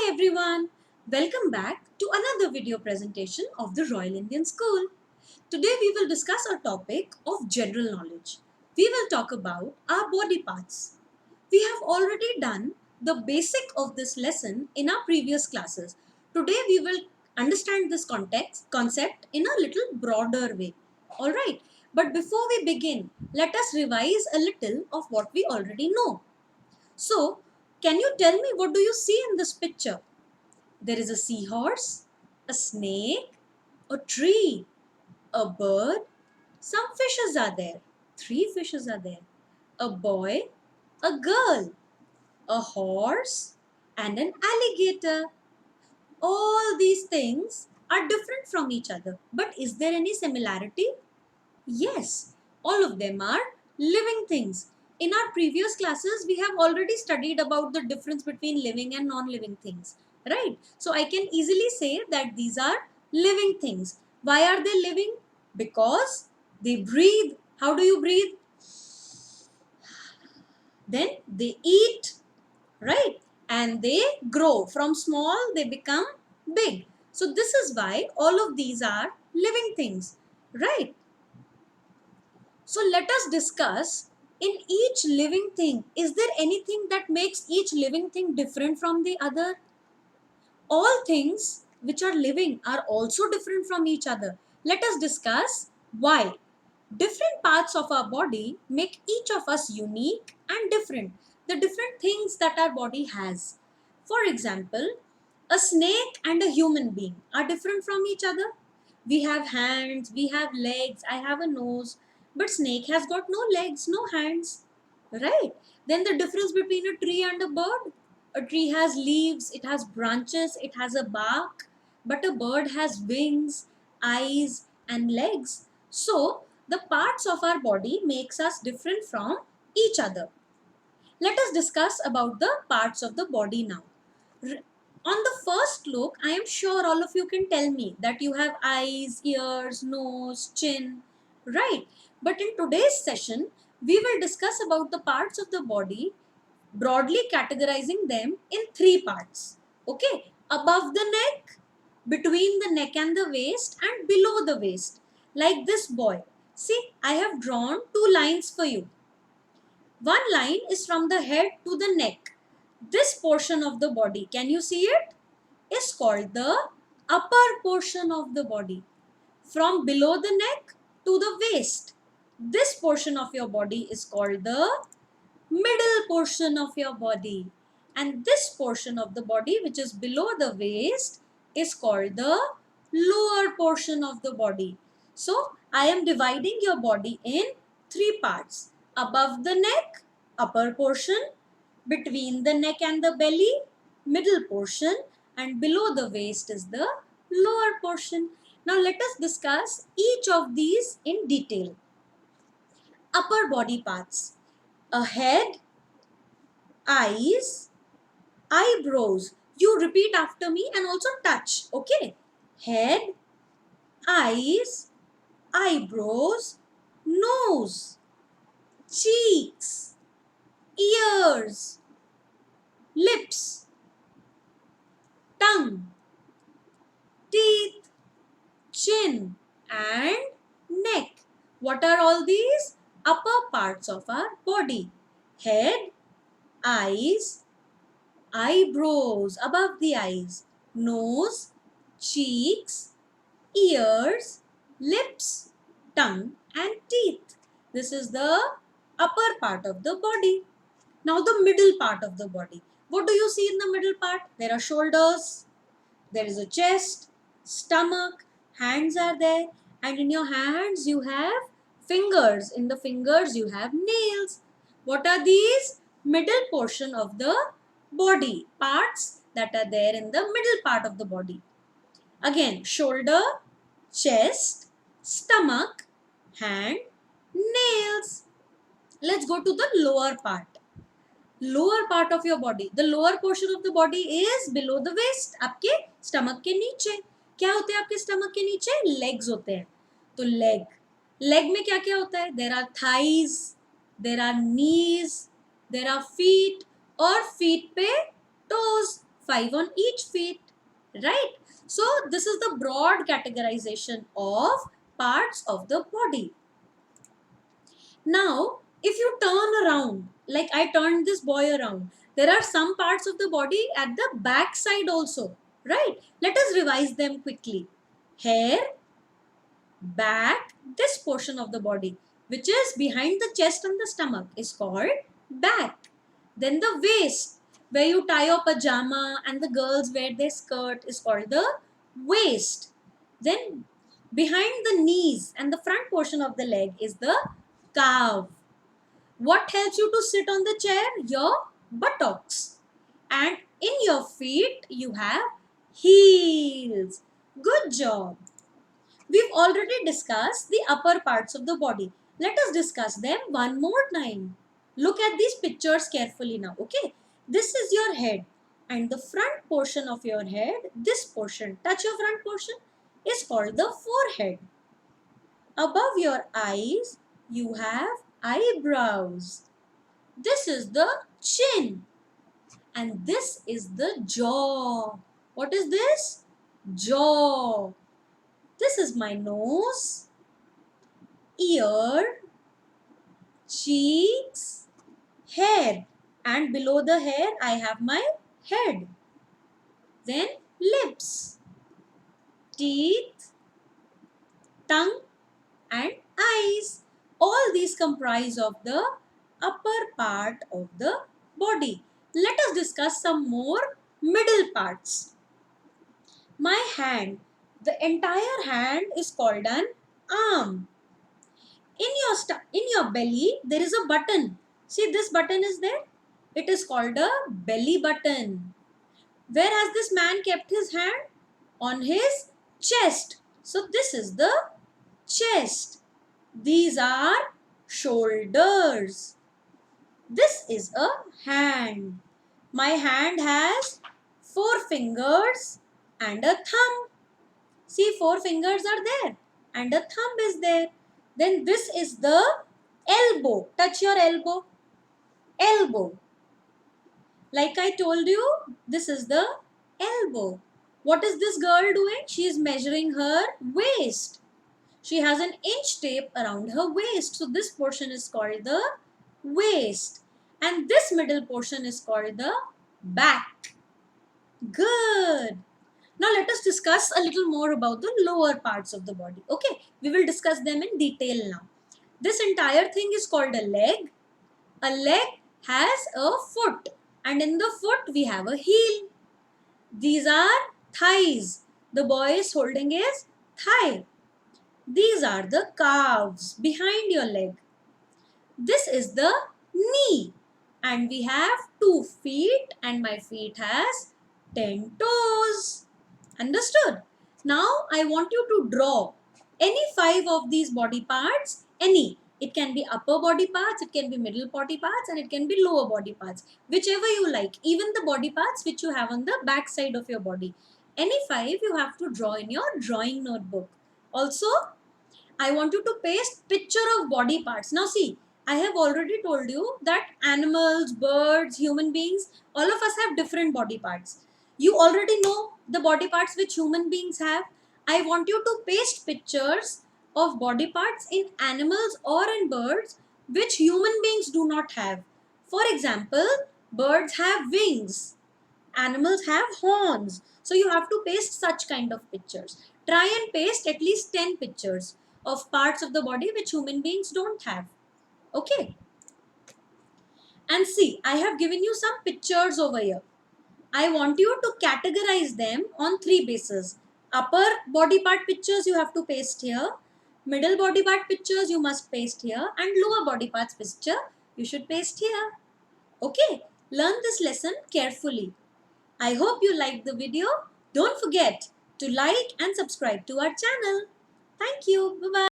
Hi everyone, welcome back to another video presentation of the Royal Indian School. Today we will discuss a topic of general knowledge. We will talk about our body parts. We have already done the basic of this lesson in our previous classes. Today we will understand this concept in a little broader way. Alright, but before we begin, let us revise a little of what we already know. So, can you tell me what do you see in this picture? There is a seahorse, a snake, a tree, a bird, some fishes are there. Three fishes are there. A boy, a girl, a horse, and an alligator. All these things are different from each other. But is there any similarity? Yes, all of them are living things. In our previous classes, we have already studied about the difference between living and non-living things, right? So I can easily say that these are living things. Why are they living? Because they breathe. How do you breathe? Then they eat, right? And they grow. From small, they become big. So this is why all of these are living things, right? So let us discuss in each living thing, is there anything that makes each living thing different from the other? All things which are living are also different from each other. Let us discuss why. Different parts of our body make each of us unique and different. The different things that our body has. For example, a snake and a human being are different from each other. We have hands, we have legs, I have a nose, but snake has got no legs, no hands, right? Then the difference between a tree and a bird. A tree has leaves, it has branches, it has a bark, but a bird has wings, eyes, and legs. So the parts of our body makes us different from each other. Let us discuss about the parts of the body now. On the first look, I am sure all of you can tell me that you have eyes, ears, nose, chin, right? But in today's session, we will discuss about the parts of the body, broadly categorizing them in three parts. Okay, above the neck, between the neck and the waist, and below the waist. Like this boy. See, I have drawn two lines for you. One line is from the head to the neck. This portion of the body, can you see it? Is called the upper portion of the body. From below the neck to the waist. This portion of your body is called the middle portion of your body. And this portion of the body, which is below the waist, is called the lower portion of the body. So, I am dividing your body in three parts. Above the neck, upper portion, between the neck and the belly, middle portion, and below the waist is the lower portion. Now, let us discuss each of these in detail. Upper body parts. A head, eyes, eyebrows. You repeat after me and also touch. Okay. Head, eyes, eyebrows, nose, cheeks, ears, lips, tongue, teeth, chin, and neck. What are all these? Upper parts of our body. Head, eyes, eyebrows above the eyes, nose, cheeks, ears, lips, tongue, and teeth. This is the upper part of the body. Now the middle part of the body. What do you see in the middle part? There are shoulders, there is a chest, stomach, hands are there, and in your hands you have fingers. In the fingers you have nails. What are these? Middle portion of the body, parts that are there in the middle part of the body. Again, shoulder, chest, stomach, hand, nails. Let's go to the lower part. Lower part of your body. The lower portion of the body is below the waist. आपके stomach के नीचे. क्या होते हैं आपके stomach के नीचे? Legs होते हैं. तो leg. Leg में क्या क्या होता है? There are thighs, there are knees, there are feet और feet पे toes. 5 on each feet, right? So this is the broad categorization of parts of the body. Now, if you turn around, like I turned this boy around, there are some parts of the body at the back side also, right? Let us revise them quickly. Hair, back, this portion of the body, which is behind the chest and the stomach, is called back. Then the waist, where you tie your pajama and the girls wear their skirt, is called the waist. Then behind the knees and the front portion of the leg is the calf. What helps you to sit on the chair? Your buttocks. And in your feet, you have heels. Good job. We've already discussed the upper parts of the body. Let us discuss them one more time. Look at these pictures carefully now, okay? This is your head, and the front portion of your head, this portion, touch your front portion, is called the forehead. Above your eyes, you have eyebrows. This is the chin, and this is the jaw. What is this? Jaw. This is my nose, ear, cheeks, hair, and below the hair I have my head. Then lips, teeth, tongue, and eyes. All these comprise of the upper part of the body. Let us discuss some more middle parts. My hand, the entire hand is called an arm. In your belly there is a button. See, this button is there. It is called a belly button. Where has this man kept his hand? On his chest. So this is the chest. These are shoulders. This is a hand. My hand has 4 fingers and a thumb. See, 4 fingers are there and a thumb is there. Then this is the elbow. Touch your elbow. Elbow. Like I told you, this is the elbow. What is this girl doing? She is measuring her waist. She has an inch tape around her waist. So this portion is called the waist. And this middle portion is called the back. Good. Now let us discuss a little more about the lower parts of the body. Okay, we will discuss them in detail now. This entire thing is called a leg. A leg has a foot, and in the foot we have a heel. These are thighs. The boy is holding his thigh. These are the calves behind your leg. This is the knee, and we have 2 feet, and my feet has 10 toes. Understood? Now I want you to draw any 5 of these body parts, any. It can be upper body parts, it can be middle body parts, and it can be lower body parts. Whichever you like, even the body parts which you have on the back side of your body. Any 5 you have to draw in your drawing notebook. Also, I want you to paste picture of body parts. Now see, I have already told you that animals, birds, human beings, all of us have different body parts. You already know the body parts which human beings have. I want you to paste pictures of body parts in animals or in birds which human beings do not have. For example, birds have wings. Animals have horns. So you have to paste such kind of pictures. Try and paste at least 10 pictures of parts of the body which human beings don't have. Okay. And see, I have given you some pictures over here. I want you to categorize them on 3 bases. Upper body part pictures you have to paste here. Middle body part pictures you must paste here. And lower body parts picture you should paste here. Okay. Learn this lesson carefully. I hope you liked the video. Don't forget to like and subscribe to our channel. Thank you. Bye-bye.